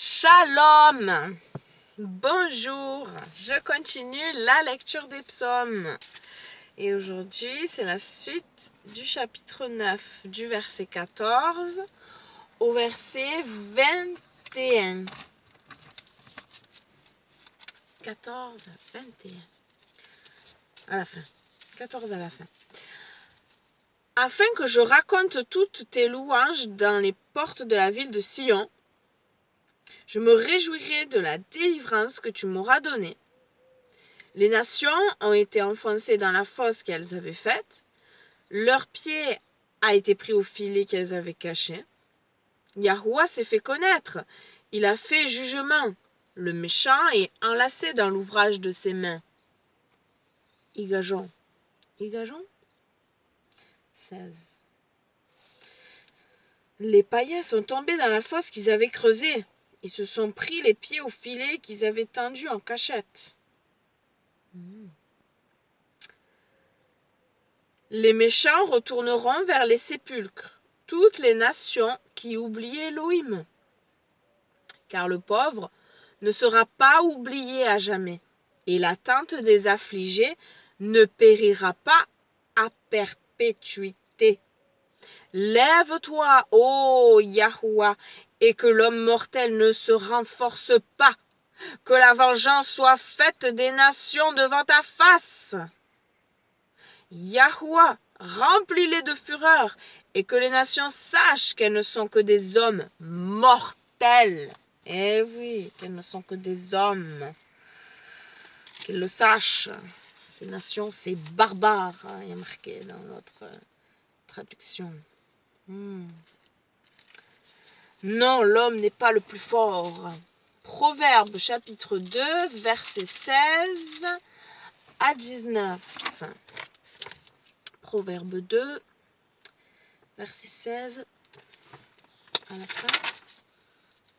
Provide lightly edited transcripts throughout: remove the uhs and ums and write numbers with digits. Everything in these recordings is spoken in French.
Shalom! Bonjour! Je continue la lecture des psaumes. Et aujourd'hui, c'est la suite du chapitre 9, du verset 14 au verset 21. 14 à 21. À la fin. 14 à la fin. Afin que je raconte toutes tes louanges dans les portes de la ville de Sion, je me réjouirai de la délivrance que tu m'auras donnée. Les nations ont été enfoncées dans la fosse qu'elles avaient faite. Leur pied a été pris au filet qu'elles avaient caché. Yahuwah s'est fait connaître. Il a fait jugement. Le méchant est enlacé dans l'ouvrage de ses mains. Igajon. 16. Les païens sont tombés dans la fosse qu'ils avaient creusée. Ils se sont pris les pieds au filet qu'ils avaient tendu en cachette. Les méchants retourneront vers les sépulcres, toutes les nations qui oublient Elohim. Car le pauvre ne sera pas oublié à jamais, et la tente des affligés ne périra pas à perpétuité. Lève-toi, ô Yahuwah, et que l'homme mortel ne se renforce pas, que la vengeance soit faite des nations devant ta face. Yahuwah, remplis-les de fureur, et que les nations sachent qu'elles ne sont que des hommes mortels. Eh oui, qu'elles ne sont que des hommes. Qu'elles le sachent. Ces nations, c'est barbare, hein, il y a marqué dans notre traduction. Non, l'homme n'est pas le plus fort. Proverbe chapitre 2, versets 16 à 19. Proverbe 2, verset 16 à la fin.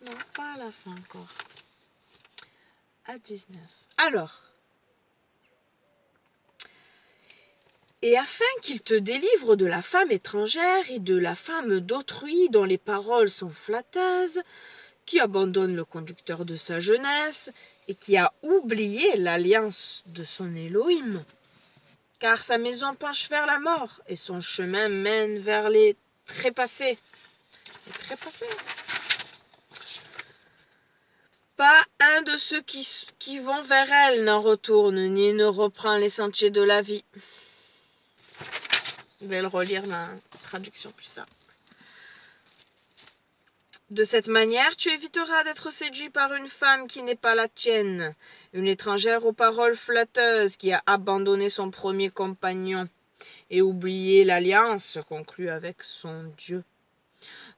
Non, pas à la fin encore. À 19. Alors, et afin qu'il te délivre de la femme étrangère et de la femme d'autrui dont les paroles sont flatteuses, qui abandonne le conducteur de sa jeunesse et qui a oublié l'alliance de son Elohim. Car sa maison penche vers la mort et son chemin mène vers les trépassés. Les trépassés. Pas un de ceux qui vont vers elle n'en retourne, ni ne reprend les sentiers de la vie. Je vais le relire la traduction plus simple. De cette manière, tu éviteras d'être séduit par une femme qui n'est pas la tienne, une étrangère aux paroles flatteuses qui a abandonné son premier compagnon et oublié l'alliance conclue avec son Dieu.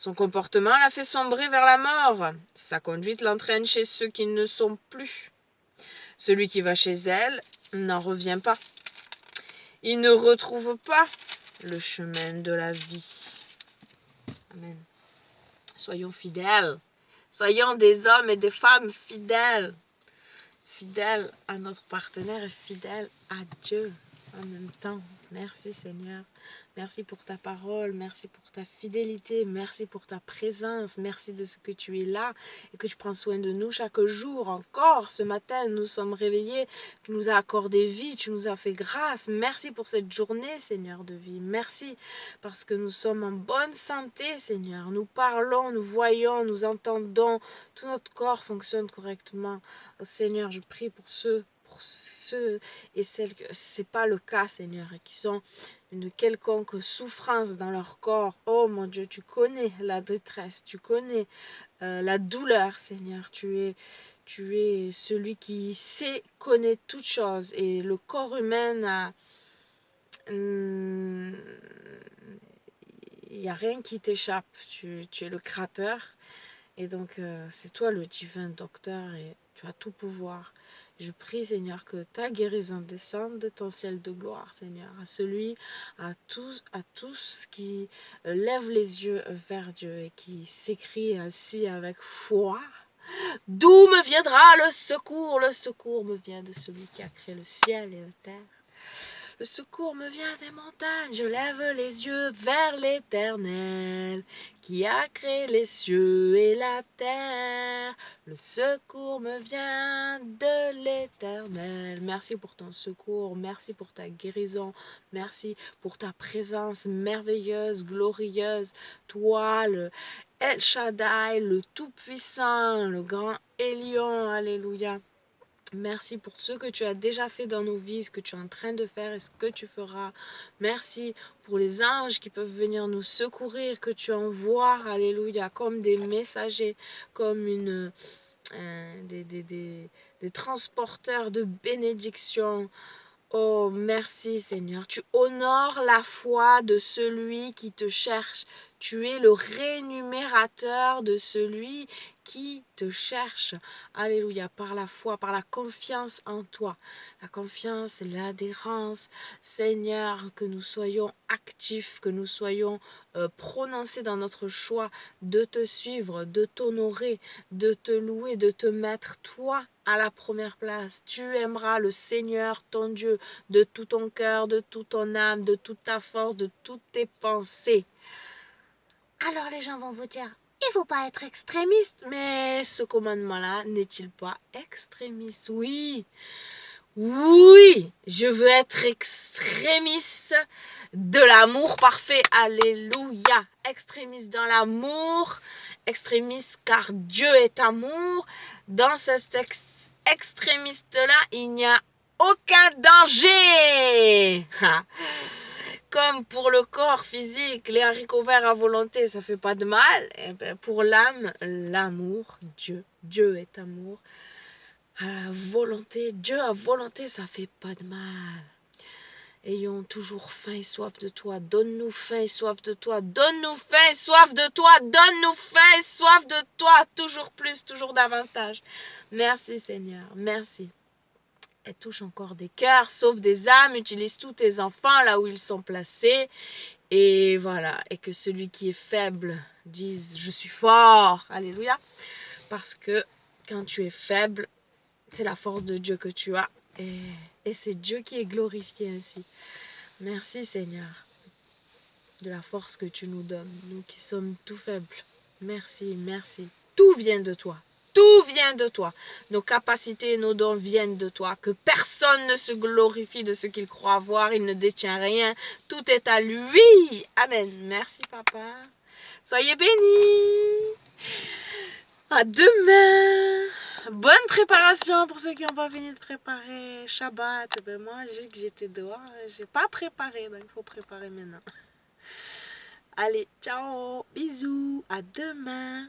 Son comportement l'a fait sombrer vers la mort. Sa conduite l'entraîne chez ceux qui ne sont plus. Celui qui va chez elle n'en revient pas. Il ne retrouve pas le chemin de la vie. Amen. Soyons fidèles. Soyons des hommes et des femmes fidèles. Fidèles à notre partenaire et fidèles à Dieu en même temps. Merci Seigneur. Merci pour ta parole. Merci pour ta fidélité. Merci pour ta présence. Merci de ce que tu es là et que tu prends soin de nous chaque jour. Encore ce matin, nous sommes réveillés. Tu nous as accordé vie. Tu nous as fait grâce. Merci pour cette journée, Seigneur de vie. Merci parce que nous sommes en bonne santé, Seigneur. Nous parlons, nous voyons, nous entendons. Tout notre corps fonctionne correctement. Oh, Seigneur, je prie pour ceux et celles que c'est pas le cas, Seigneur, et qui sont une quelconque souffrance dans leur corps. Oh mon Dieu, tu connais la détresse, tu connais la douleur, Seigneur. Tu es celui qui sait, connaît toutes choses, et le corps humain a il n'y a rien qui t'échappe. Tu es le créateur. Et donc, c'est toi le divin docteur et tu as tout pouvoir. Je prie, Seigneur, que ta guérison descende de ton ciel de gloire, Seigneur, à tous qui lèvent les yeux vers Dieu et qui s'écrient ainsi avec foi. D'où me viendra le secours? Le secours me vient de celui qui a créé le ciel et la terre. Le secours me vient des montagnes, je lève les yeux vers l'Éternel, qui a créé les cieux et la terre. Le secours me vient de l'Éternel. Merci pour ton secours, merci pour ta guérison, merci pour ta présence merveilleuse, glorieuse. Toi, le El Shaddai, le Tout-Puissant, le grand Élion, alléluia. Merci pour ce que tu as déjà fait dans nos vies, ce que tu es en train de faire et ce que tu feras. Merci pour les anges qui peuvent venir nous secourir, que tu envoies, alléluia, comme des messagers, comme des transporteurs de bénédiction. Oh, merci Seigneur. Tu honores la foi de celui qui te cherche. Tu es le rémunérateur de celui qui te cherche. Alléluia. Par la foi, par la confiance en toi. La confiance et l'adhérence. Seigneur, que nous soyons actifs, que nous soyons prononcés dans notre choix de te suivre, de t'honorer, de te louer, de te mettre toi à la première place. Tu aimeras le Seigneur, ton Dieu, de tout ton cœur, de toute ton âme, de toute ta force, de toutes tes pensées. Alors les gens vont vous dire, il ne faut pas être extrémiste. Mais ce commandement-là n'est-il pas extrémiste? Oui, oui, je veux être extrémiste de l'amour parfait. Alléluia. Extrémiste dans l'amour, extrémiste car Dieu est amour. Dans cet extrémiste-là, il n'y a aucun danger. Comme pour le corps physique, les haricots verts à volonté, ça fait pas de mal. Et bien pour l'âme, l'amour, Dieu est amour. À la volonté, Dieu à volonté, ça fait pas de mal. Ayons toujours faim et soif de toi. Donne-nous faim et soif de toi. Donne-nous faim et soif de toi. Donne-nous faim et soif de toi. Toujours plus, toujours davantage. Merci Seigneur. Merci. Et touche encore des cœurs, sauve des âmes, utilise tous tes enfants là où ils sont placés. Et voilà. Et que celui qui est faible dise, je suis fort. Alléluia. Parce que quand tu es faible, c'est la force de Dieu que tu as. Et c'est Dieu qui est glorifié ainsi. Merci Seigneur de la force que tu nous donnes, nous qui sommes tout faibles. Merci, merci. Tout vient de toi. Tout vient de toi. Nos capacités et nos dons viennent de toi. Que personne ne se glorifie de ce qu'il croit avoir. Il ne détient rien. Tout est à lui. Amen. Merci papa. Soyez bénis. À demain. Bonne préparation pour ceux qui n'ont pas fini de préparer Shabbat. Ben moi, j'ai vu que j'étais dehors. J'ai pas préparé, donc il faut préparer maintenant. Allez, ciao, bisous, à demain.